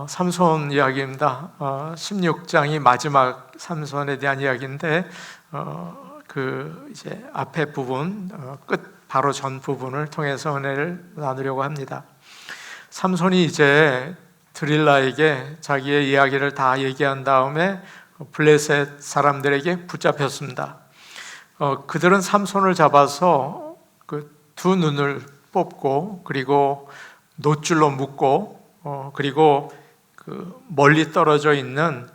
삼손 이야기입니다. 16장이 마지막 삼손에 대한 이야기인데 이제 앞에 부분, 끝 바로 전 부분을 통해서 은혜를 나누려고 합니다. 삼손이 이제 드릴라에게 자기의 이야기를 다 얘기한 다음에 블레셋 사람들에게 붙잡혔습니다. 그들은 삼손을 잡아서 그 두 눈을 뽑고, 그리고 놋줄로 묶고, 그리고 멀리 떨어져 있는,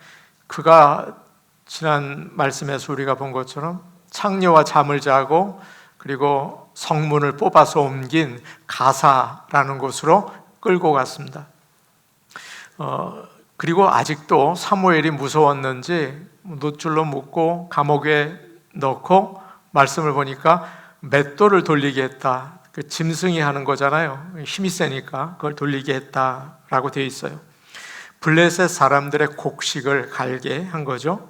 그가 지난 말씀에서 우리가 본 것처럼 창녀와 잠을 자고, 그리고 성문을 뽑아서 옮긴 가사라는 곳으로 끌고 갔습니다. 그리고 아직도 사무엘이 무서웠는지 놋줄로 묶고 감옥에 넣고, 말씀을 보니까 맷돌을 돌리게 했다. 그 짐승이 하는 거잖아요. 힘이 세니까 그걸 돌리게 했다라고 되어 있어요. 블레셋 사람들의 곡식을 갈게 한 거죠.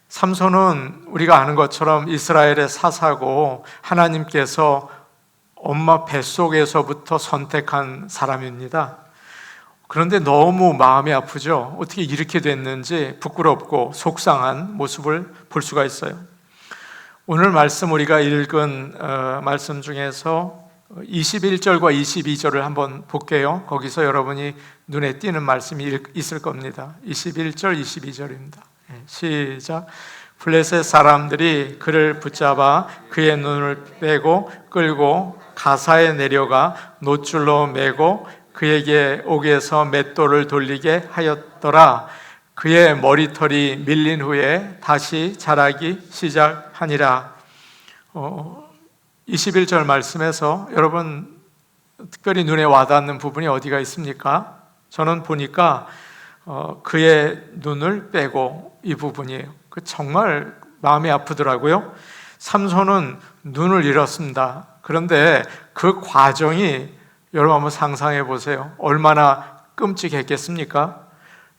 삼손은 우리가 아는 것처럼 이스라엘의 사사고 하나님께서 엄마 뱃속에서부터 선택한 사람입니다. 그런데 너무 마음이 아프죠. 어떻게 이렇게 됐는지 부끄럽고 속상한 모습을 볼 수가 있어요. 오늘 말씀, 우리가 읽은 말씀 중에서 21절과 22절을 한번 볼게요. 거기서 여러분이 눈에 띄는 말씀이 있을 겁니다. 21절, 22절입니다. 시작. 블레셋 사람들이 그를 붙잡아 그의 눈을 빼고 끌고 가사에 내려가 놋줄로 매고 그에게 옥에서 맷돌을 돌리게 하였더라. 그의 머리털이 밀린 후에 다시 자라기 시작하니라. 21절 말씀에서 여러분 특별히 눈에 와닿는 부분이 어디가 있습니까? 저는 보니까 그의 눈을 빼고, 이 부분이에요. 정말 마음이 아프더라고요. 삼손은 눈을 잃었습니다. 그런데 그 과정이 여러분 한번 상상해 보세요. 얼마나 끔찍했겠습니까?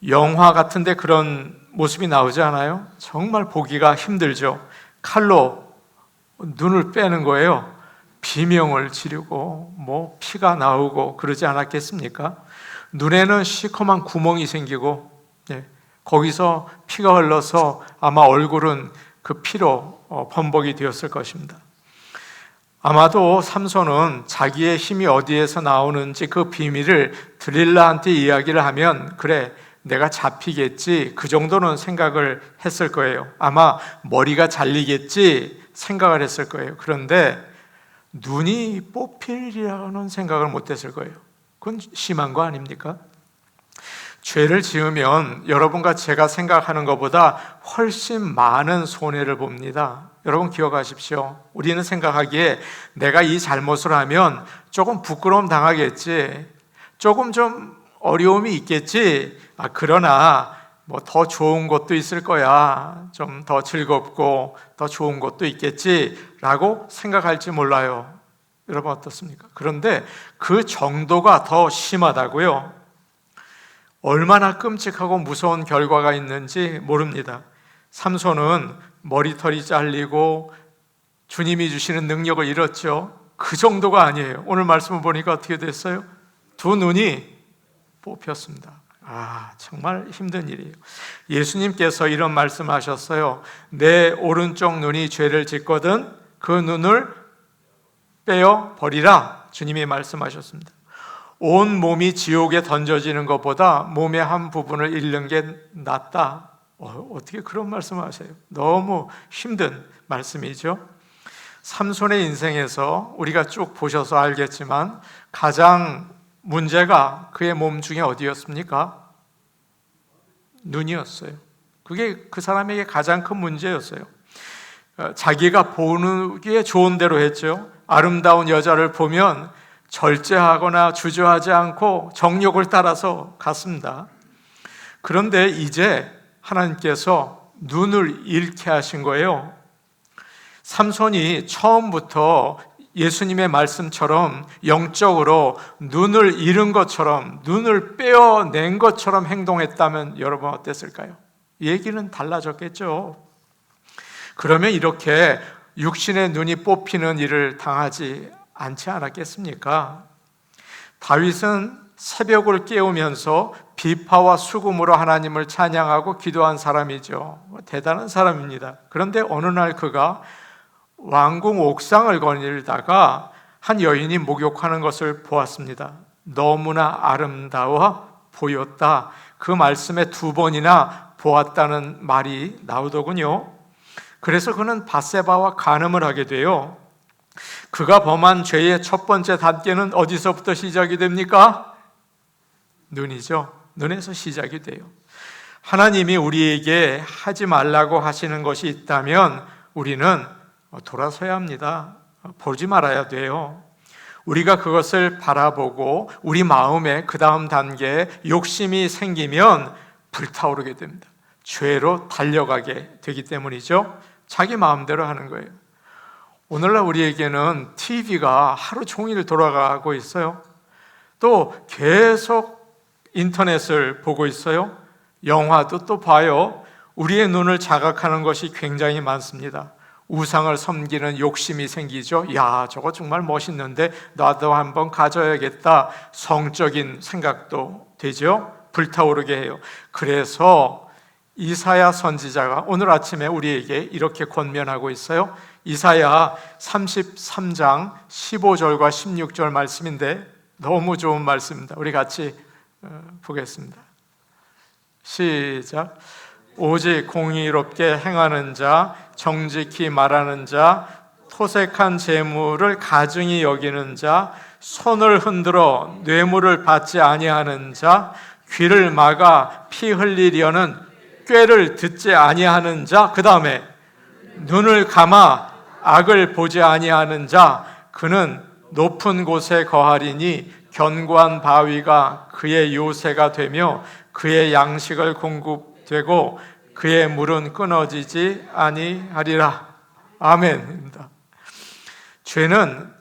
영화 같은데 그런 모습이 나오지 않아요? 정말 보기가 힘들죠. 칼로 눈을 빼는 거예요. 비명을 지르고 피가 나오고 그러지 않았겠습니까? 눈에는 시커먼 구멍이 생기고, 거기서 피가 흘러서 아마 얼굴은 그 피로 범벅이 되었을 것입니다. 아마도 삼손은 자기의 힘이 어디에서 나오는지 그 비밀을 드릴라한테 이야기를 하면, 그래, 내가 잡히겠지, 그 정도는 생각을 했을 거예요. 아마 머리가 잘리겠지 생각을 했을 거예요. 그런데 눈이 뽑힐이라는 생각을 못했을 거예요. 그건 심한 거 아닙니까? 죄를 지으면 여러분과 제가 생각하는 것보다 훨씬 많은 손해를 봅니다. 여러분 기억하십시오. 우리는 생각하기에 내가 이 잘못을 하면 조금 부끄러움 당하겠지, 조금 좀 어려움이 있겠지, 그러나 더 좋은 것도 있을 거야, 좀 더 즐겁고 더 좋은 것도 있겠지 라고 생각할지 몰라요. 여러분 어떻습니까? 그런데 그 정도가 더 심하다고요. 얼마나 끔찍하고 무서운 결과가 있는지 모릅니다. 삼손은 머리털이 잘리고 주님이 주시는 능력을 잃었죠. 그 정도가 아니에요. 오늘 말씀을 보니까 어떻게 됐어요? 두 눈이 뽑혔습니다. 정말 힘든 일이에요. 예수님께서 이런 말씀하셨어요. 내 오른쪽 눈이 죄를 짓거든 그 눈을 빼어 버리라. 주님이 말씀하셨습니다. 온 몸이 지옥에 던져지는 것보다 몸의 한 부분을 잃는 게 낫다. 어떻게 그런 말씀을 하세요? 너무 힘든 말씀이죠. 삼손의 인생에서 우리가 쭉 보셔서 알겠지만 가장 문제가 그의 몸 중에 어디였습니까? 눈이었어요. 그게 그 사람에게 가장 큰 문제였어요. 자기가 보기에 좋은 대로 했죠. 아름다운 여자를 보면 절제하거나 주저하지 않고 정욕을 따라서 갔습니다. 그런데 이제 하나님께서 눈을 잃게 하신 거예요. 삼손이 처음부터 예수님의 말씀처럼 영적으로 눈을 잃은 것처럼, 눈을 빼어낸 것처럼 행동했다면 여러분 어땠을까요? 얘기는 달라졌겠죠. 그러면 이렇게 육신의 눈이 뽑히는 일을 당하지 않지 않았겠습니까? 다윗은 새벽을 깨우면서 비파와 수금으로 하나님을 찬양하고 기도한 사람이죠. 대단한 사람입니다. 그런데 어느 날 그가 왕궁 옥상을 거닐다가 한 여인이 목욕하는 것을 보았습니다. 너무나 아름다워 보였다. 그 말씀에 2번이나 보았다는 말이 나오더군요. 그래서 그는 밧세바와 간음을 하게 돼요. 그가 범한 죄의 첫 번째 단계는 어디서부터 시작이 됩니까? 눈이죠. 눈에서 시작이 돼요. 하나님이 우리에게 하지 말라고 하시는 것이 있다면 우리는 돌아서야 합니다. 보지 말아야 돼요. 우리가 그것을 바라보고 우리 마음에 그 다음 단계에 욕심이 생기면 불타오르게 됩니다. 죄로 달려가게 되기 때문이죠. 자기 마음대로 하는 거예요. 오늘날 우리에게는 TV가 하루 종일 돌아가고 있어요. 또 계속 인터넷을 보고 있어요. 영화도 또 봐요. 우리의 눈을 자극하는 것이 굉장히 많습니다. 우상을 섬기는 욕심이 생기죠. 야, 저거 정말 멋있는데 나도 한번 가져야겠다. 성적인 생각도 되죠. 불타오르게 해요. 그래서 이사야 선지자가 오늘 아침에 우리에게 이렇게 권면하고 있어요. 이사야 33장 15절과 16절 말씀인데 너무 좋은 말씀입니다. 우리 같이 보겠습니다. 시작. 오직 공의롭게 행하는 자, 정직히 말하는 자, 토색한 재물을 가증히 여기는 자, 손을 흔들어 뇌물을 받지 아니하는 자, 귀를 막아 피 흘리려는 꾀를 듣지 아니하는 자, 그 다음에 눈을 감아 악을 보지 아니하는 자, 그는 높은 곳에 거하리니 견고한 바위가 그의 요새가 되며 그의 양식을 공급되고 그의 물은 끊어지지 아니하리라. 아멘입니다. 죄는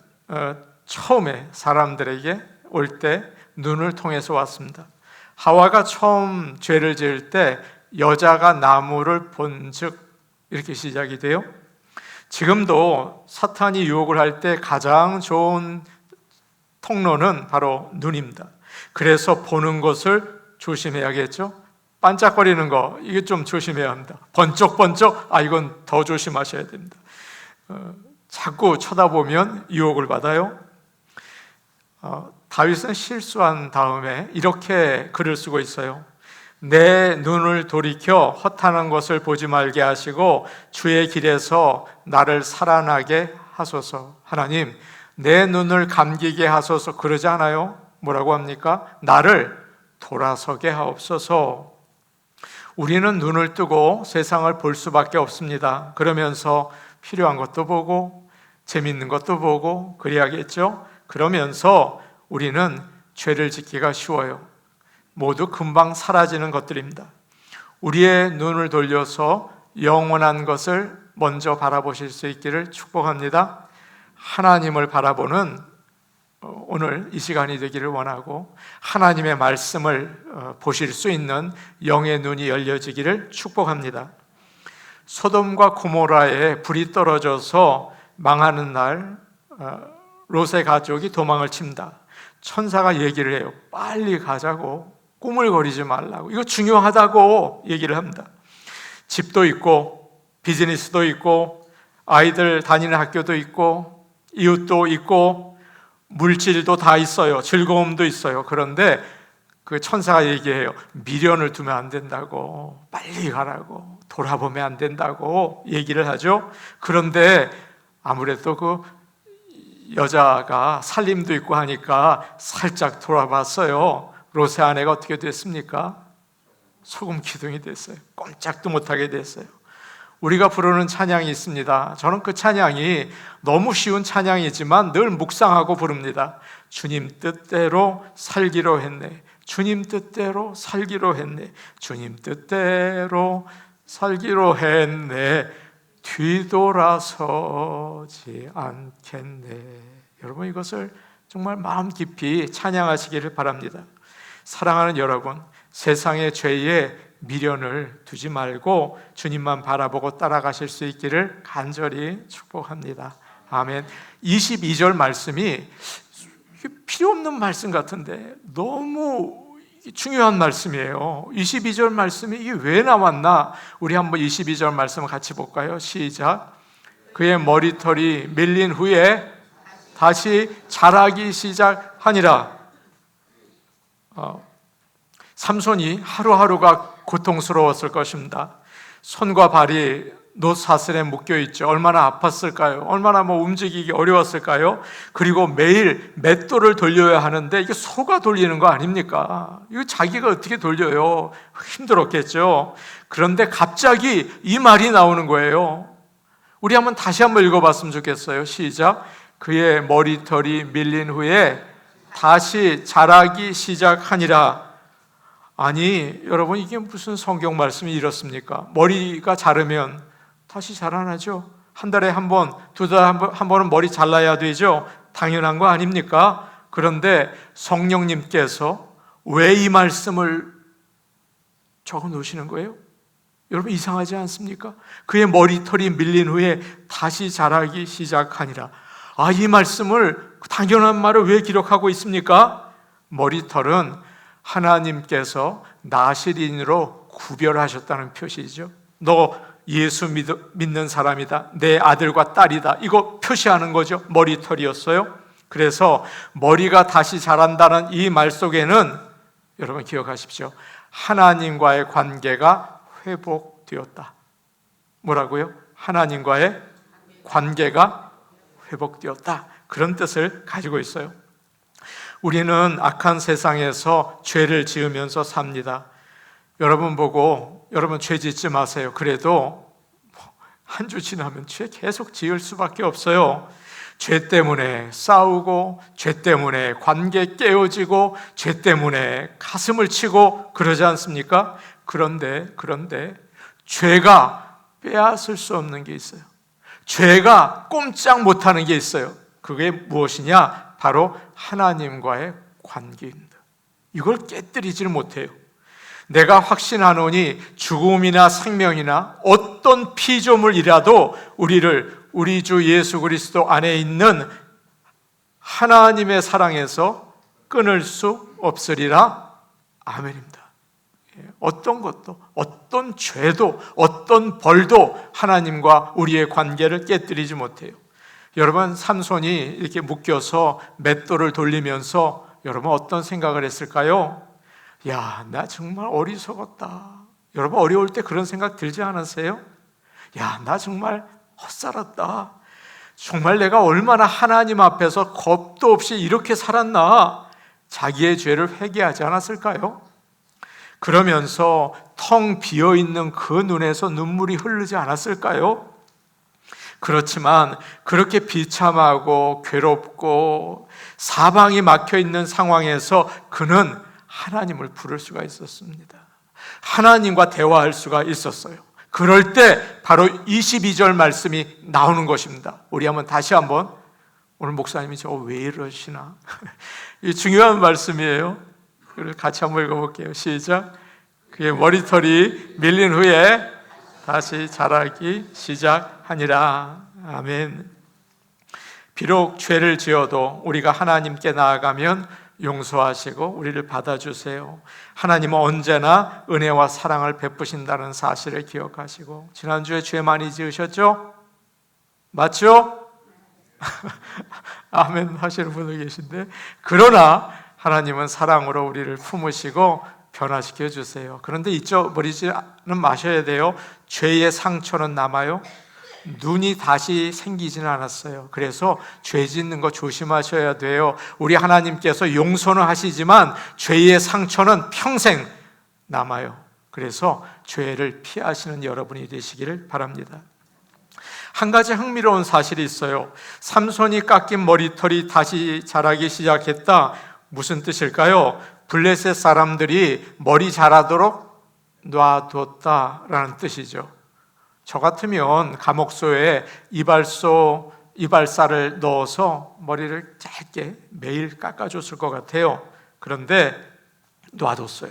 처음에 사람들에게 올 때 눈을 통해서 왔습니다. 하와가 처음 죄를 지을 때 여자가 나무를 본즉 이렇게 시작이 돼요. 지금도 사탄이 유혹을 할 때 가장 좋은 통로는 바로 눈입니다. 그래서 보는 것을 조심해야겠죠. 반짝거리는 거 이게 좀 조심해야 합니다. 번쩍번쩍 이건 더 조심하셔야 됩니다. 자꾸 쳐다보면 유혹을 받아요. 다윗은 실수한 다음에 이렇게 글을 쓰고 있어요. 내 눈을 돌이켜 허탄한 것을 보지 말게 하시고 주의 길에서 나를 살아나게 하소서. 하나님, 내 눈을 감기게 하소서. 그러지 않아요? 뭐라고 합니까? 나를 돌아서게 하옵소서. 우리는 눈을 뜨고 세상을 볼 수밖에 없습니다. 그러면서 필요한 것도 보고 재밌는 것도 보고 그래야겠죠? 그러면서 우리는 죄를 짓기가 쉬워요. 모두 금방 사라지는 것들입니다. 우리의 눈을 돌려서 영원한 것을 먼저 바라보실 수 있기를 축복합니다. 하나님을 바라보는 오늘 이 시간이 되기를 원하고 하나님의 말씀을 보실 수 있는 영의 눈이 열려지기를 축복합니다. 소돔과 고모라에 불이 떨어져서 망하는 날 롯의 가족이 도망을 칩니다. 천사가 얘기를 해요. 빨리 가자고, 꾸물거리지 말라고, 이거 중요하다고 얘기를 합니다. 집도 있고 비즈니스도 있고 아이들 다니는 학교도 있고 이웃도 있고 물질도 다 있어요. 즐거움도 있어요. 그런데 그 천사가 얘기해요. 미련을 두면 안 된다고, 빨리 가라고, 돌아보면 안 된다고 얘기를 하죠. 그런데 아무래도 그 여자가 살림도 있고 하니까 살짝 돌아봤어요. 롯의 아내가 어떻게 됐습니까? 소금 기둥이 됐어요. 꼼짝도 못하게 됐어요. 우리가 부르는 찬양이 있습니다. 저는 그 찬양이 너무 쉬운 찬양이지만 늘 묵상하고 부릅니다. 주님 뜻대로 살기로 했네. 주님 뜻대로 살기로 했네. 주님 뜻대로 살기로 했네. 뒤돌아서지 않겠네. 여러분, 이것을 정말 마음 깊이 찬양하시기를 바랍니다. 사랑하는 여러분, 세상의 죄에 미련을 두지 말고 주님만 바라보고 따라가실 수 있기를 간절히 축복합니다. 아멘. 22절 말씀이 필요 없는 말씀 같은데 너무 중요한 말씀이에요. 22절 말씀이 이게 왜 나왔나? 우리 한번 22절 말씀을 같이 볼까요? 시작. 그의 머리털이 밀린 후에 다시 자라기 시작하니라. 삼손이 하루하루가 고통스러웠을 것입니다. 손과 발이 놋사슬에 묶여있죠. 얼마나 아팠을까요? 얼마나 움직이기 어려웠을까요? 그리고 매일 맷돌을 돌려야 하는데 이게 소가 돌리는 거 아닙니까? 이거 자기가 어떻게 돌려요? 힘들었겠죠. 그런데 갑자기 이 말이 나오는 거예요. 우리 다시 한번 읽어봤으면 좋겠어요. 시작. 그의 머리털이 밀린 후에 다시 자라기 시작하니라. 아니 여러분, 이게 무슨 성경 말씀이 이렇습니까? 머리가 자르면 다시 자라나죠. 한 달에 한 번, 두 달에 한 번은 머리 잘라야 되죠. 당연한 거 아닙니까? 그런데 성령님께서 왜 이 말씀을 적어 놓으시는 거예요? 여러분, 이상하지 않습니까? 그의 머리털이 밀린 후에 다시 자라기 시작하니라. 이 말씀을, 당연한 말을 왜 기록하고 있습니까? 머리털은 하나님께서 나시린으로 구별하셨다는 표시죠. 너 예수 믿는 사람이다, 내 아들과 딸이다, 이거 표시하는 거죠. 머리털이었어요. 그래서 머리가 다시 자란다는 이 말 속에는 여러분 기억하십시오. 하나님과의 관계가 회복되었다. 뭐라고요? 하나님과의 관계가 회복되었다. 그런 뜻을 가지고 있어요. 우리는 악한 세상에서 죄를 지으면서 삽니다. 여러분 보고 여러분 죄 짓지 마세요. 그래도 한 주 지나면 죄 계속 지을 수밖에 없어요. 죄 때문에 싸우고, 죄 때문에 관계 깨어지고, 죄 때문에 가슴을 치고 그러지 않습니까? 그런데 죄가 빼앗을 수 없는 게 있어요. 죄가 꼼짝 못하는 게 있어요. 그게 무엇이냐? 바로 하나님과의 관계입니다. 이걸 깨뜨리지를 못해요. 내가 확신하노니 죽음이나 생명이나 어떤 피조물이라도 우리 주 예수 그리스도 안에 있는 하나님의 사랑에서 끊을 수 없으리라. 아멘입니다. 어떤 것도, 어떤 죄도, 어떤 벌도 하나님과 우리의 관계를 깨뜨리지 못해요. 여러분, 삼손이 이렇게 묶여서 맷돌을 돌리면서 여러분 어떤 생각을 했을까요? 야, 나 정말 어리석었다. 여러분, 어려울 때 그런 생각 들지 않으세요? 야, 나 정말 헛살았다. 정말 내가 얼마나 하나님 앞에서 겁도 없이 이렇게 살았나. 자기의 죄를 회개하지 않았을까요? 그러면서 텅 비어있는 그 눈에서 눈물이 흐르지 않았을까요? 그렇지만 그렇게 비참하고 괴롭고 사방이 막혀있는 상황에서 그는 하나님을 부를 수가 있었습니다. 하나님과 대화할 수가 있었어요. 그럴 때 바로 22절 말씀이 나오는 것입니다. 우리 다시 한번, 오늘 목사님이 저 왜 이러시나? 이 중요한 말씀이에요. 같이 한번 읽어볼게요. 시작. 그의 머리털이 밀린 후에 다시 자라기 시작하니라. 아멘. 비록 죄를 지어도 우리가 하나님께 나아가면 용서하시고 우리를 받아주세요. 하나님은 언제나 은혜와 사랑을 베푸신다는 사실을 기억하시고, 지난주에 죄 많이 지으셨죠? 맞죠? 아멘 하시는 분들 계신데, 그러나 하나님은 사랑으로 우리를 품으시고 변화시켜 주세요. 그런데 잊어버리지는 마셔야 돼요. 죄의 상처는 남아요. 눈이 다시 생기지는 않았어요. 그래서 죄 짓는 거 조심하셔야 돼요. 우리 하나님께서 용서는 하시지만 죄의 상처는 평생 남아요. 그래서 죄를 피하시는 여러분이 되시기를 바랍니다. 한 가지 흥미로운 사실이 있어요. 삼손이 깎인 머리털이 다시 자라기 시작했다. 무슨 뜻일까요? 블레셋 사람들이 머리 자라도록 놔뒀다라는 뜻이죠. 저 같으면 감옥소에 이발사를 넣어서 머리를 짧게 매일 깎아줬을 것 같아요. 그런데 놔뒀어요.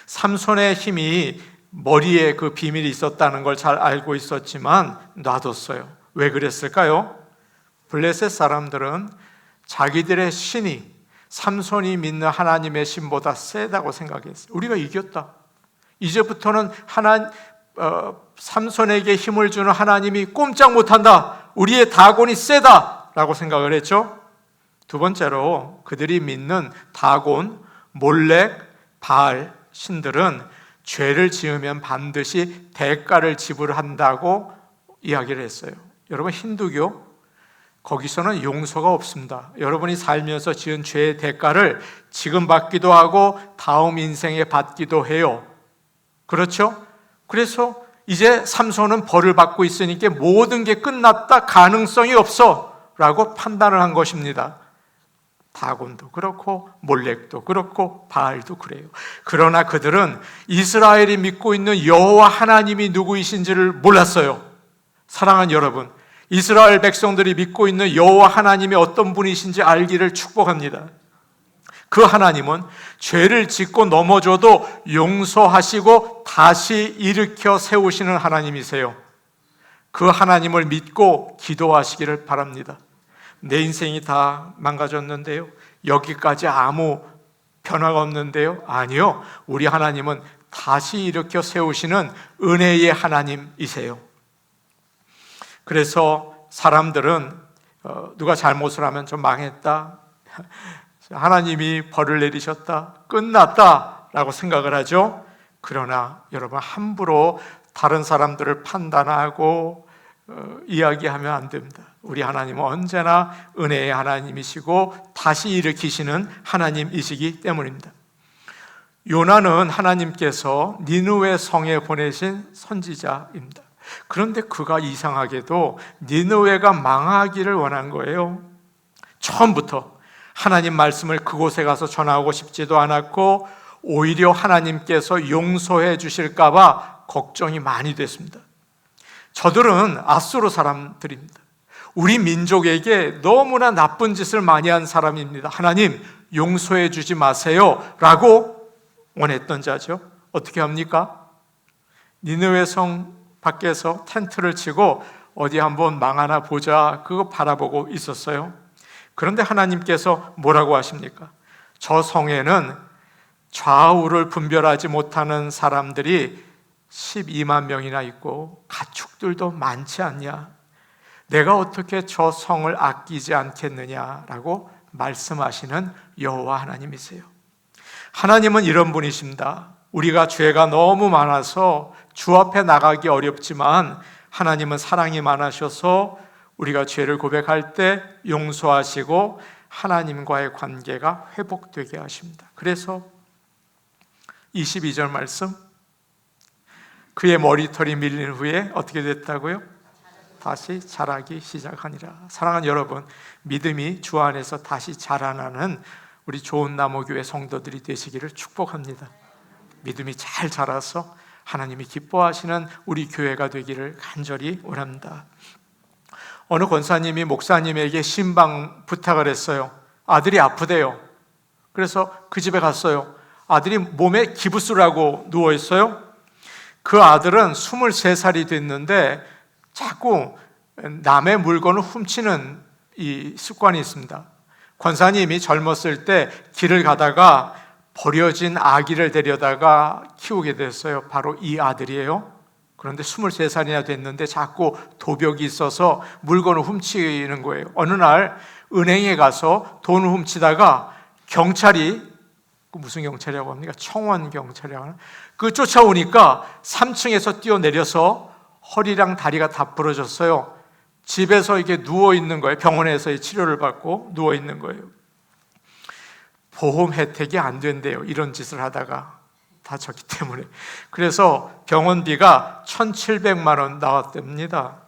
삼손의 힘이 머리에 그 비밀이 있었다는 걸 잘 알고 있었지만 놔뒀어요. 왜 그랬을까요? 블레셋 사람들은 자기들의 신이, 삼손이 믿는 하나님의 신보다 세다고 생각했어요. 우리가 이겼다. 이제부터는 삼손에게 힘을 주는 하나님이 꼼짝 못한다. 우리의 다곤이 세다라고 생각을 했죠. 두 번째로 그들이 믿는 다곤, 몰렉, 바알 신들은 죄를 지으면 반드시 대가를 지불한다고 이야기를 했어요. 여러분, 힌두교 거기서는 용서가 없습니다. 여러분이 살면서 지은 죄의 대가를 지금 받기도 하고 다음 인생에 받기도 해요. 그렇죠? 그래서 이제 삼손은 벌을 받고 있으니까 모든 게 끝났다, 가능성이 없어 라고 판단을 한 것입니다. 다곤도 그렇고 몰렉도 그렇고 바알도 그래요. 그러나 그들은 이스라엘이 믿고 있는 여호와 하나님이 누구이신지를 몰랐어요. 사랑하는 여러분, 이스라엘 백성들이 믿고 있는 여호와 하나님이 어떤 분이신지 알기를 축복합니다. 그 하나님은 죄를 짓고 넘어져도 용서하시고 다시 일으켜 세우시는 하나님이세요. 그 하나님을 믿고 기도하시기를 바랍니다. 내 인생이 다 망가졌는데요, 여기까지 아무 변화가 없는데요, 아니요, 우리 하나님은 다시 일으켜 세우시는 은혜의 하나님이세요. 그래서 사람들은 누가 잘못을 하면 좀 망했다, 하나님이 벌을 내리셨다, 끝났다 라고 생각을 하죠. 그러나 여러분, 함부로 다른 사람들을 판단하고 이야기하면 안 됩니다. 우리 하나님은 언제나 은혜의 하나님이시고 다시 일으키시는 하나님이시기 때문입니다. 요나는 하나님께서 니느웨 성에 보내신 선지자입니다. 그런데 그가 이상하게도 니느웨가 망하기를 원한 거예요. 처음부터 하나님 말씀을 그곳에 가서 전하고 싶지도 않았고, 오히려 하나님께서 용서해 주실까 봐 걱정이 많이 됐습니다. 저들은 아수르 사람들입니다. 우리 민족에게 너무나 나쁜 짓을 많이 한 사람입니다. 하나님 용서해 주지 마세요 라고 원했던 자죠. 어떻게 합니까? 니느웨 성 밖에서 텐트를 치고 어디 한번 망하나 보자, 그거 바라보고 있었어요. 그런데 하나님께서 뭐라고 하십니까? 저 성에는 좌우를 분별하지 못하는 사람들이 12만 명이나 있고 가축들도 많지 않냐? 내가 어떻게 저 성을 아끼지 않겠느냐라고 말씀하시는 여호와 하나님이세요. 하나님은 이런 분이십니다. 우리가 죄가 너무 많아서 주 앞에 나가기 어렵지만 하나님은 사랑이 많으셔서 우리가 죄를 고백할 때 용서하시고 하나님과의 관계가 회복되게 하십니다. 그래서 22절 말씀, 그의 머리털이 밀린 후에 어떻게 됐다고요? 다시 자라기 시작하니라. 사랑하는 여러분, 믿음이 주 안에서 다시 자라나는 우리 좋은 나무 교회 성도들이 되시기를 축복합니다. 믿음이 잘 자라서 하나님이 기뻐하시는 우리 교회가 되기를 간절히 원합니다. 어느 권사님이 목사님에게 신방 부탁을 했어요. 아들이 아프대요. 그래서 그 집에 갔어요. 아들이 몸에 기부스를 하고 누워있어요. 그 아들은 23살이 됐는데 자꾸 남의 물건을 훔치는 이 습관이 있습니다. 권사님이 젊었을 때 길을 가다가 버려진 아기를 데려다가 키우게 됐어요. 바로 이 아들이에요. 그런데 23살이나 됐는데 자꾸 도벽이 있어서 물건을 훔치는 거예요. 어느 날 은행에 가서 돈을 훔치다가 경찰이, 무슨 경찰이라고 합니까? 청원 경찰이라고 하나? 그 쫓아오니까 3층에서 뛰어내려서 허리랑 다리가 다 부러졌어요. 집에서 이게 누워있는 거예요. 병원에서의 치료를 받고 누워있는 거예요. 보험 혜택이 안 된대요. 이런 짓을 하다가 다쳤기 때문에. 그래서 병원비가 1,700만 원 나왔답니다.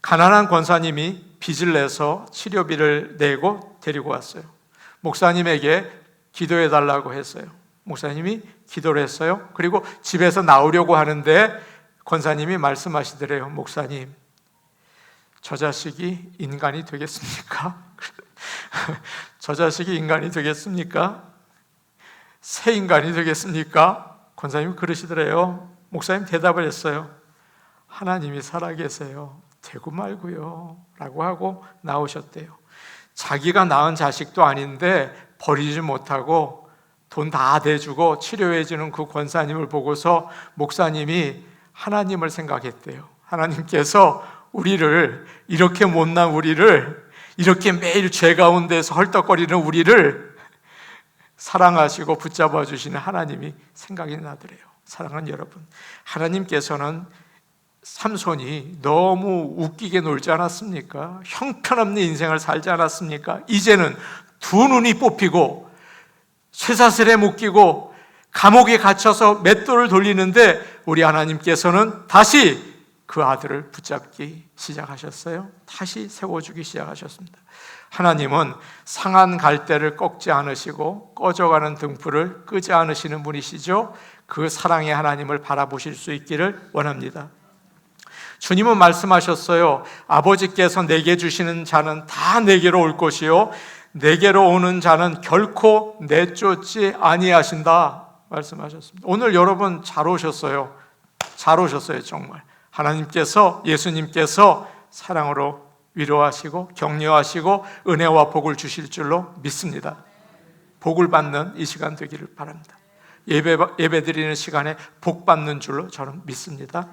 가난한 권사님이 빚을 내서 치료비를 내고 데리고 왔어요. 목사님에게 기도해 달라고 했어요. 목사님이 기도를 했어요. 그리고 집에서 나오려고 하는데 권사님이 말씀하시더래요. 목사님, 저 자식이 인간이 되겠습니까? 저 자식이 인간이 되겠습니까? 새 인간이 되겠습니까? 권사님이 그러시더래요. 목사님 대답을 했어요. 하나님이 살아계세요. 되고 말고요 라고 하고 나오셨대요. 자기가 낳은 자식도 아닌데 버리지 못하고 돈 다 대주고 치료해주는 그 권사님을 보고서 목사님이 하나님을 생각했대요. 하나님께서 우리를, 이렇게 못난 우리를, 이렇게 매일 죄 가운데서 헐떡거리는 우리를 사랑하시고 붙잡아 주시는 하나님이 생각이 나더래요. 사랑하는 여러분, 하나님께서는 삼손이 너무 웃기게 놀지 않았습니까? 형편없는 인생을 살지 않았습니까? 이제는 두 눈이 뽑히고 쇠사슬에 묶이고 감옥에 갇혀서 맷돌을 돌리는데 우리 하나님께서는 다시 그 아들을 붙잡기 시작하셨어요. 다시 세워주기 시작하셨습니다. 하나님은 상한 갈대를 꺾지 않으시고 꺼져가는 등불을 끄지 않으시는 분이시죠. 그 사랑의 하나님을 바라보실 수 있기를 원합니다. 주님은 말씀하셨어요. 아버지께서 내게 주시는 자는 다 내게로 올 것이요 내게로 오는 자는 결코 내쫓지 아니하신다 말씀하셨습니다. 오늘 여러분 잘 오셨어요. 잘 오셨어요. 정말 하나님께서, 예수님께서 사랑으로 위로하시고 격려하시고 은혜와 복을 주실 줄로 믿습니다. 복을 받는 이 시간 되기를 바랍니다. 예배 드리는 시간에 복 받는 줄로 저는 믿습니다.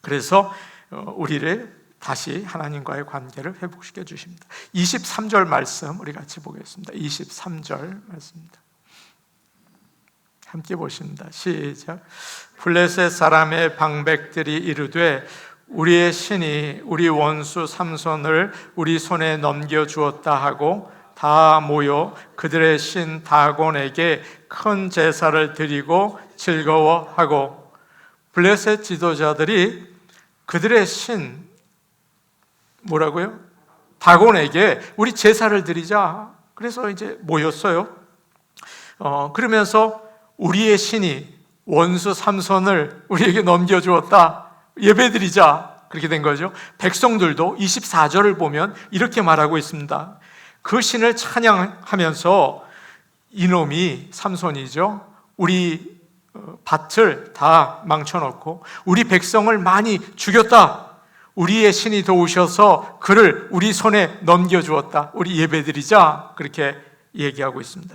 그래서 우리를 다시 하나님과의 관계를 회복시켜 주십니다. 23절 말씀 우리 같이 보겠습니다. 23절 말씀입니다. 함께 보십니다. 시작. 블레셋 사람의 방백들이 이르되 우리의 신이 우리 원수 삼손을 우리 손에 넘겨주었다 하고 다 모여 그들의 신 다곤에게 큰 제사를 드리고 즐거워하고, 블레셋 지도자들이 그들의 신 뭐라고요? 다곤에게 우리 제사를 드리자. 그래서 이제 모였어요. 그러면서 우리의 신이 원수 삼손을 우리에게 넘겨주었다. 예배드리자. 그렇게 된 거죠. 백성들도 24절을 보면 이렇게 말하고 있습니다. 그 신을 찬양하면서 이놈이 삼손이죠. 우리 밭을 다 망쳐놓고 우리 백성을 많이 죽였다. 우리의 신이 도우셔서 그를 우리 손에 넘겨주었다. 우리 예배드리자. 그렇게 얘기하고 있습니다.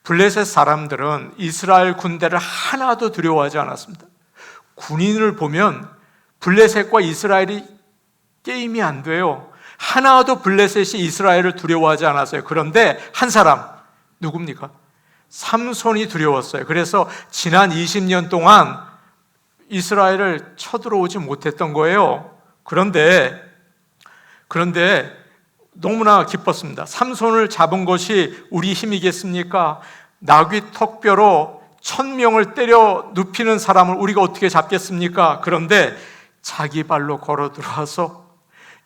블레셋 사람들은 이스라엘 군대를 하나도 두려워하지 않았습니다. 군인을 보면 블레셋과 이스라엘이 게임이 안 돼요. 하나도 블레셋이 이스라엘을 두려워하지 않았어요. 그런데 한 사람, 누굽니까? 삼손이 두려웠어요. 그래서 지난 20년 동안 이스라엘을 쳐들어오지 못했던 거예요. 그런데 너무나 기뻤습니다. 삼손을 잡은 것이 우리 힘이겠습니까? 나귀 턱뼈로 1000명을 때려 눕히는 사람을 우리가 어떻게 잡겠습니까? 그런데 자기 발로 걸어 들어와서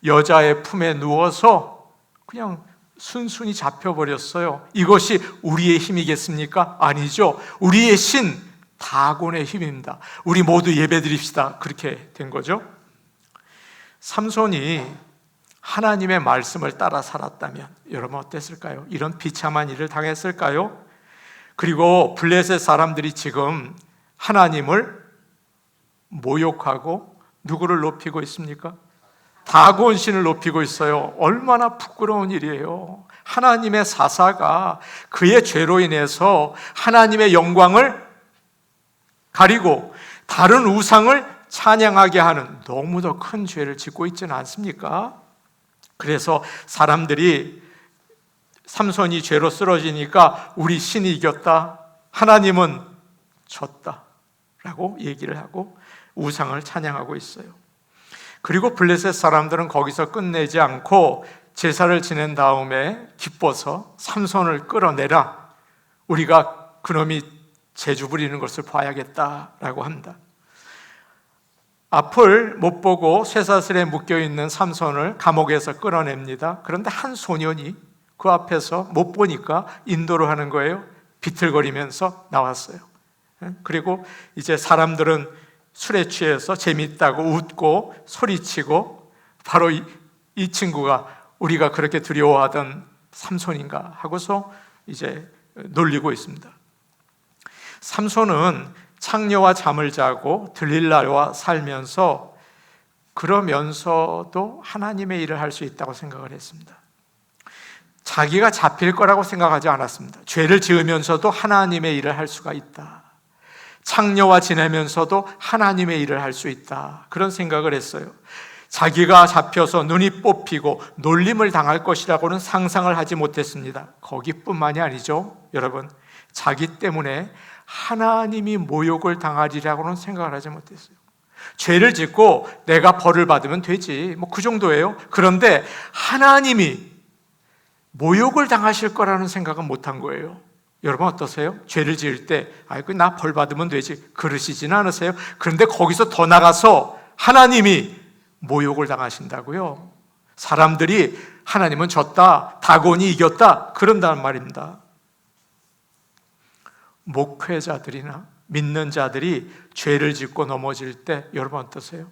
여자의 품에 누워서 그냥 순순히 잡혀버렸어요. 이것이 우리의 힘이겠습니까? 아니죠. 우리의 신 다곤의 힘입니다. 우리 모두 예배드립시다. 그렇게 된 거죠. 삼손이 하나님의 말씀을 따라 살았다면 여러분 어땠을까요? 이런 비참한 일을 당했을까요? 그리고 블레셋 사람들이 지금 하나님을 모욕하고 누구를 높이고 있습니까? 다곤 신을 높이고 있어요. 얼마나 부끄러운 일이에요. 하나님의 사사가 그의 죄로 인해서 하나님의 영광을 가리고 다른 우상을 찬양하게 하는 너무도 큰 죄를 짓고 있지는 않습니까? 그래서 사람들이 삼손이 죄로 쓰러지니까 우리 신이 이겼다, 하나님은 졌다 라고 얘기를 하고 우상을 찬양하고 있어요. 그리고 블레셋 사람들은 거기서 끝내지 않고 제사를 지낸 다음에 기뻐서 삼손을 끌어내라, 우리가 그놈이 재주 부리는 것을 봐야겠다라고 합니다. 앞을 못 보고 쇠사슬에 묶여있는 삼손을 감옥에서 끌어냅니다. 그런데 한 소년이 그 앞에서 못 보니까 인도를 하는 거예요. 비틀거리면서 나왔어요. 그리고 이제 사람들은 술에 취해서 재밌다고 웃고 소리치고 바로 이 친구가 우리가 그렇게 두려워하던 삼손인가 하고서 이제 놀리고 있습니다. 삼손은 창녀와 잠을 자고 들릴라와 살면서 그러면서도 하나님의 일을 할 수 있다고 생각을 했습니다. 자기가 잡힐 거라고 생각하지 않았습니다. 죄를 지으면서도 하나님의 일을 할 수가 있다. 창녀와 지내면서도 하나님의 일을 할 수 있다. 그런 생각을 했어요. 자기가 잡혀서 눈이 뽑히고 놀림을 당할 것이라고는 상상을 하지 못했습니다. 거기뿐만이 아니죠. 여러분, 자기 때문에 하나님이 모욕을 당하리라고는 생각을 하지 못했어요. 죄를 짓고 내가 벌을 받으면 되지, 그 정도예요. 그런데 하나님이 모욕을 당하실 거라는 생각은 못한 거예요. 여러분 어떠세요? 죄를 지을 때 나 벌 받으면 되지 그러시지는 않으세요? 그런데 거기서 더 나가서 하나님이 모욕을 당하신다고요. 사람들이 하나님은 졌다, 다곤이 이겼다 그런다는 말입니다. 목회자들이나 믿는 자들이 죄를 짓고 넘어질 때 여러분 어떠세요?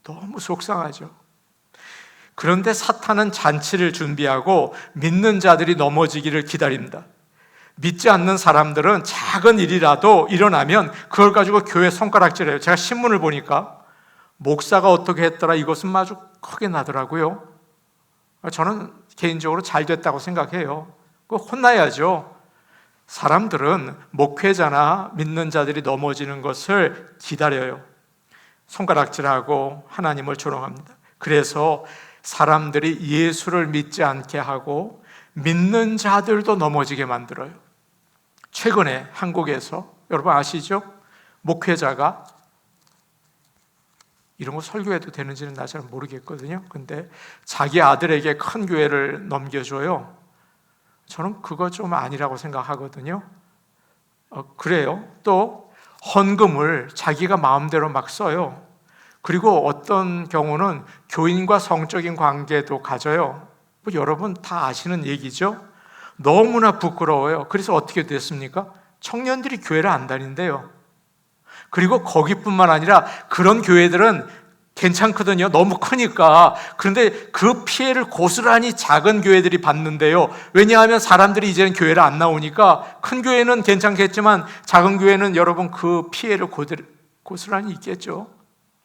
너무 속상하죠. 그런데 사탄은 잔치를 준비하고 믿는 자들이 넘어지기를 기다립니다. 믿지 않는 사람들은 작은 일이라도 일어나면 그걸 가지고 교회 손가락질해요. 제가 신문을 보니까 목사가 어떻게 했더라, 이것은 아주 크게 나더라고요. 저는 개인적으로 잘 됐다고 생각해요. 혼나야죠. 사람들은 목회자나 믿는 자들이 넘어지는 것을 기다려요. 손가락질하고 하나님을 조롱합니다. 그래서 사람들이 예수를 믿지 않게 하고 믿는 자들도 넘어지게 만들어요. 최근에 한국에서 여러분 아시죠? 목회자가, 이런 거 설교해도 되는지는 나 잘 모르겠거든요. 근데 자기 아들에게 큰 교회를 넘겨줘요. 저는 그거 좀 아니라고 생각하거든요. 그래요. 또 헌금을 자기가 마음대로 막 써요. 그리고 어떤 경우는 교인과 성적인 관계도 가져요. 여러분 다 아시는 얘기죠. 너무나 부끄러워요. 그래서 어떻게 됐습니까? 청년들이 교회를 안 다닌대요. 그리고 거기뿐만 아니라 그런 교회들은 괜찮거든요. 너무 크니까. 그런데 그 피해를 고스란히 작은 교회들이 받는데요. 왜냐하면 사람들이 이제는 교회를 안 나오니까 큰 교회는 괜찮겠지만 작은 교회는 여러분 그 피해를 고스란히 있겠죠.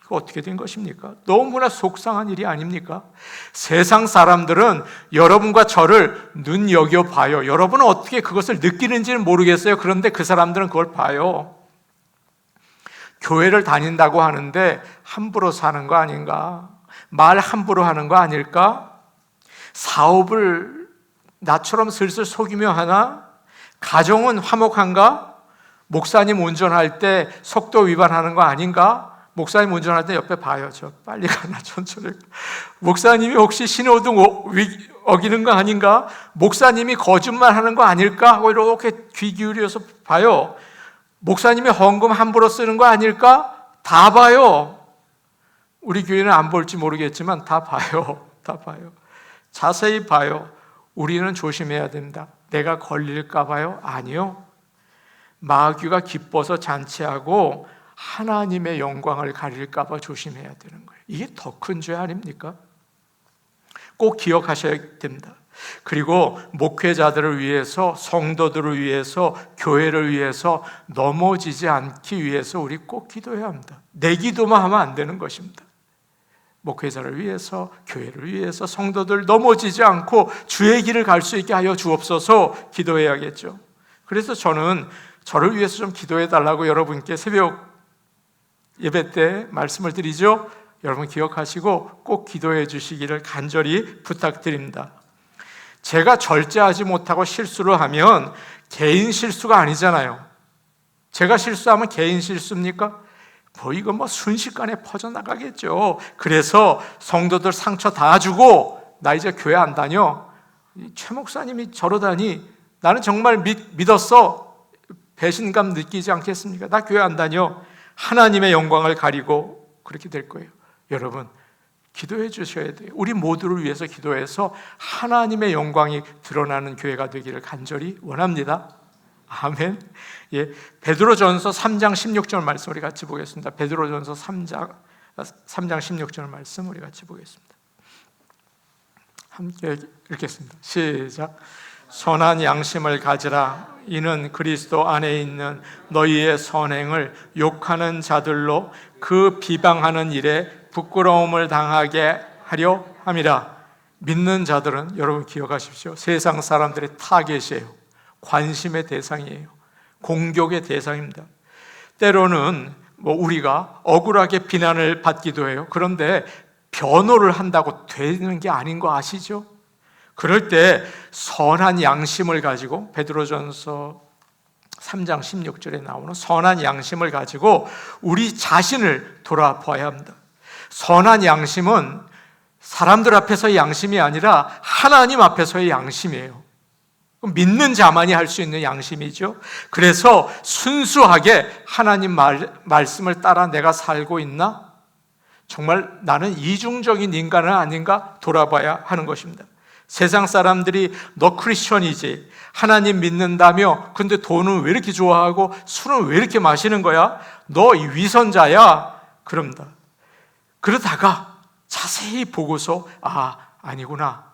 이거 어떻게 된 것입니까? 너무나 속상한 일이 아닙니까? 세상 사람들은 여러분과 저를 눈여겨봐요. 여러분은 어떻게 그것을 느끼는지는 모르겠어요. 그런데 그 사람들은 그걸 봐요. 교회를 다닌다고 하는데 함부로 사는 거 아닌가? 말 함부로 하는 거 아닐까? 사업을 나처럼 슬슬 속이며 하나? 가정은 화목한가? 목사님 운전할 때 속도 위반하는 거 아닌가? 목사님 운전할 때 옆에 봐요. 저 빨리 가나 천천히. 목사님이 혹시 신호등 어기는 거 아닌가? 목사님이 거짓말하는 거 아닐까? 하고 이렇게 귀 기울여서 봐요. 목사님이 헌금 함부로 쓰는 거 아닐까? 다 봐요. 우리 교회는 안 볼지 모르겠지만 다 봐요. 다 봐요. 자세히 봐요. 우리는 조심해야 됩니다. 내가 걸릴까 봐요? 아니요. 마귀가 기뻐서 잔치하고 하나님의 영광을 가릴까 봐 조심해야 되는 거예요. 이게 더 큰 죄 아닙니까? 꼭 기억하셔야 됩니다. 그리고 목회자들을 위해서, 성도들을 위해서, 교회를 위해서 넘어지지 않기 위해서 우리 꼭 기도해야 합니다. 내 기도만 하면 안 되는 것입니다. 목회자를 위해서, 교회를 위해서, 성도들 넘어지지 않고 주의 길을 갈 수 있게 하여 주옵소서 기도해야겠죠. 그래서 저는 저를 위해서 좀 기도해 달라고 여러분께 새벽 예배 때 말씀을 드리죠. 여러분 기억하시고 꼭 기도해 주시기를 간절히 부탁드립니다. 제가 절제하지 못하고 실수를 하면 개인 실수가 아니잖아요. 제가 실수하면 개인 실수입니까? 이거 순식간에 퍼져나가겠죠. 그래서 성도들 상처 다 주고 나 이제 교회 안 다녀. 최 목사님이 저러다니 나는 정말 믿었어. 배신감 느끼지 않겠습니까? 나 교회 안 다녀. 하나님의 영광을 가리고 그렇게 될 거예요. 여러분 기도해 주셔야 돼요. 우리 모두를 위해서 기도해서 하나님의 영광이 드러나는 교회가 되기를 간절히 원합니다. 아멘. 예, 베드로전서 3장 16절 말씀 우리 같이 보겠습니다. 베드로전서 3장 16절 말씀 우리 같이 보겠습니다. 함께 읽겠습니다. 시작. 선한 양심을 가지라. 이는 그리스도 안에 있는 너희의 선행을 욕하는 자들로 그 비방하는 일에 부끄러움을 당하게 하려 함이라. 믿는 자들은 여러분 기억하십시오. 세상 사람들의 타겟이에요. 관심의 대상이에요. 공격의 대상입니다. 때로는 우리가 억울하게 비난을 받기도 해요. 그런데 변호를 한다고 되는 게 아닌 거 아시죠? 그럴 때 선한 양심을 가지고, 베드로전서 3장 16절에 나오는 선한 양심을 가지고 우리 자신을 돌아봐야 합니다. 선한 양심은 사람들 앞에서의 양심이 아니라 하나님 앞에서의 양심이에요. 믿는 자만이 할 수 있는 양심이죠. 그래서 순수하게 하나님 말씀을 따라 내가 살고 있나? 정말 나는 이중적인 인간은 아닌가 돌아봐야 하는 것입니다. 세상 사람들이 너 크리스천이지, 하나님 믿는다며, 근데 돈은 왜 이렇게 좋아하고 술은 왜 이렇게 마시는 거야? 너 위선자야? 그럽니다. 그러다가 자세히 보고서 아니구나,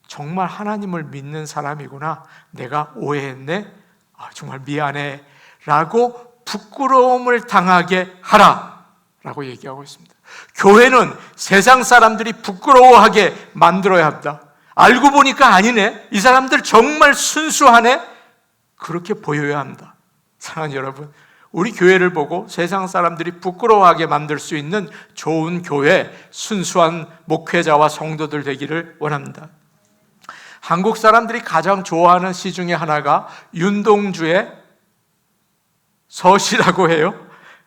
정말 하나님을 믿는 사람이구나, 내가 오해했네, 정말 미안해 라고 부끄러움을 당하게 하라 라고 얘기하고 있습니다. 교회는 세상 사람들이 부끄러워하게 만들어야 합니다. 알고 보니까 아니네, 이 사람들 정말 순수하네, 그렇게 보여야 합니다. 사랑하는 여러분, 우리 교회를 보고 세상 사람들이 부끄러워하게 만들 수 있는 좋은 교회, 순수한 목회자와 성도들 되기를 원합니다. 한국 사람들이 가장 좋아하는 시 중에 하나가 윤동주의 서시라고 해요.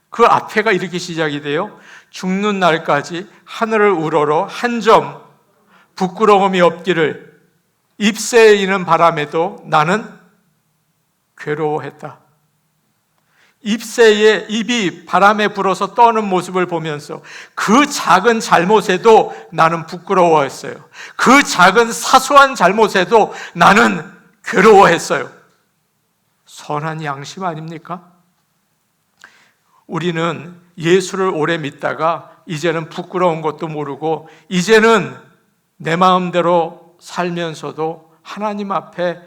그 앞에가 이렇게 시작이 돼요. 죽는 날까지 하늘을 우러러 한 점 부끄러움이 없기를, 잎새에 이는 바람에도 나는 괴로워했다. 잎새에 잎이 바람에 불어서 떠는 모습을 보면서 그 작은 잘못에도 나는 부끄러워했어요. 그 작은 사소한 잘못에도 나는 괴로워했어요. 선한 양심 아닙니까? 우리는 예수를 오래 믿다가 이제는 부끄러운 것도 모르고, 이제는 내 마음대로 살면서도 하나님 앞에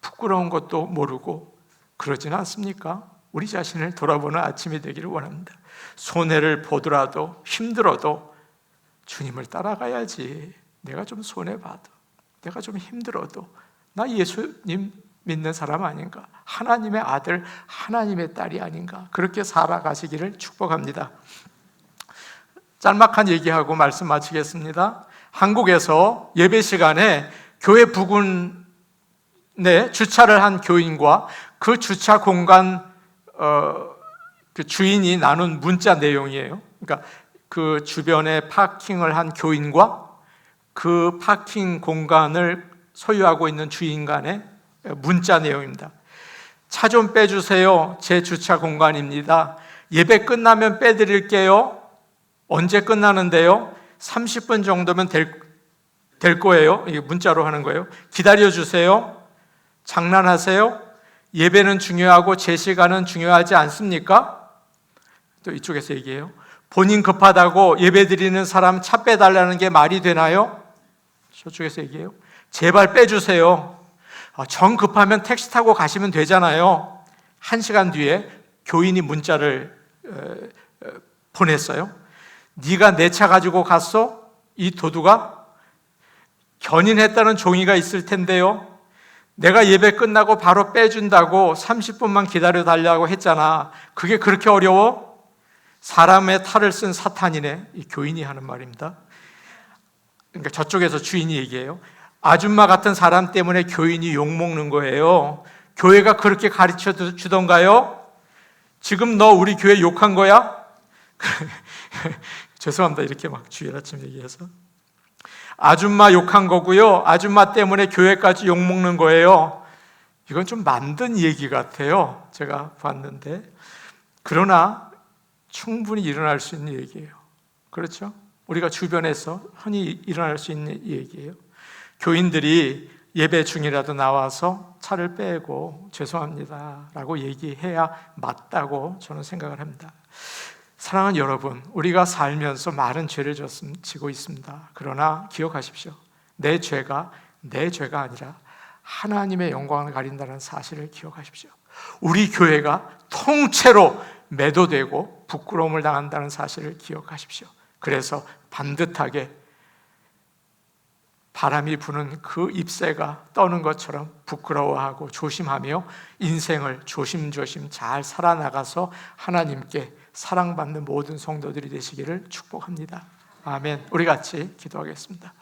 부끄러운 것도 모르고 그러지는 않습니까? 우리 자신을 돌아보는 아침이 되기를 원합니다. 손해를 보더라도 힘들어도 주님을 따라가야지. 내가 좀 손해봐도, 내가 좀 힘들어도 나 예수님 믿는 사람 아닌가, 하나님의 아들, 하나님의 딸이 아닌가, 그렇게 살아가시기를 축복합니다. 짤막한 얘기하고 말씀 마치겠습니다. 한국에서 예배 시간에 교회 부근에 주차를 한 교인과 그 주차 공간 그 주인이 나눈 문자 내용이에요. 그러니까 그 주변에 파킹을 한 교인과 그 파킹 공간을 소유하고 있는 주인 간의 문자 내용입니다. 차 좀 빼주세요. 제 주차 공간입니다. 예배 끝나면 빼드릴게요. 언제 끝나는데요? 30분 정도면 될 거예요. 이게 문자로 하는 거예요. 기다려주세요. 장난하세요? 예배는 중요하고 제 시간은 중요하지 않습니까? 또 이쪽에서 얘기해요. 본인 급하다고 예배 드리는 사람 차 빼달라는 게 말이 되나요? 저쪽에서 얘기해요. 제발 빼주세요. 정 급하면 택시 타고 가시면 되잖아요. 1시간 뒤에 교인이 문자를 보냈어요. 네가 내 차 가지고 갔어? 이 도둑아? 견인했다는 종이가 있을 텐데요. 내가 예배 끝나고 바로 빼준다고 30분만 기다려달라고 했잖아. 그게 그렇게 어려워? 사람의 탈을 쓴 사탄이네. 이 교인이 하는 말입니다. 그러니까 저쪽에서 주인이 얘기해요. 아줌마 같은 사람 때문에 교인이 욕먹는 거예요. 교회가 그렇게 가르쳐 주던가요? 지금 너 우리 교회 욕한 거야? 죄송합니다. 이렇게 막 주일 아침 얘기해서. 아줌마 욕한 거고요. 아줌마 때문에 교회까지 욕먹는 거예요. 이건 좀 만든 얘기 같아요. 제가 봤는데. 그러나 충분히 일어날 수 있는 얘기예요. 그렇죠? 우리가 주변에서 흔히 일어날 수 있는 얘기예요. 교인들이 예배 중이라도 나와서 차를 빼고 죄송합니다 라고 얘기해야 맞다고 저는 생각을 합니다. 사랑하는 여러분, 우리가 살면서 많은 죄를 지고 있습니다. 그러나 기억하십시오. 내 죄가 아니라 하나님의 영광을 가린다는 사실을 기억하십시오. 우리 교회가 통째로 매도되고 부끄러움을 당한다는 사실을 기억하십시오. 그래서 반듯하게 바람이 부는 그 잎새가 떠는 것처럼 부끄러워하고 조심하며 인생을 조심조심 잘 살아나가서 하나님께 사랑받는 모든 성도들이 되시기를 축복합니다. 아멘. 우리 같이 기도하겠습니다.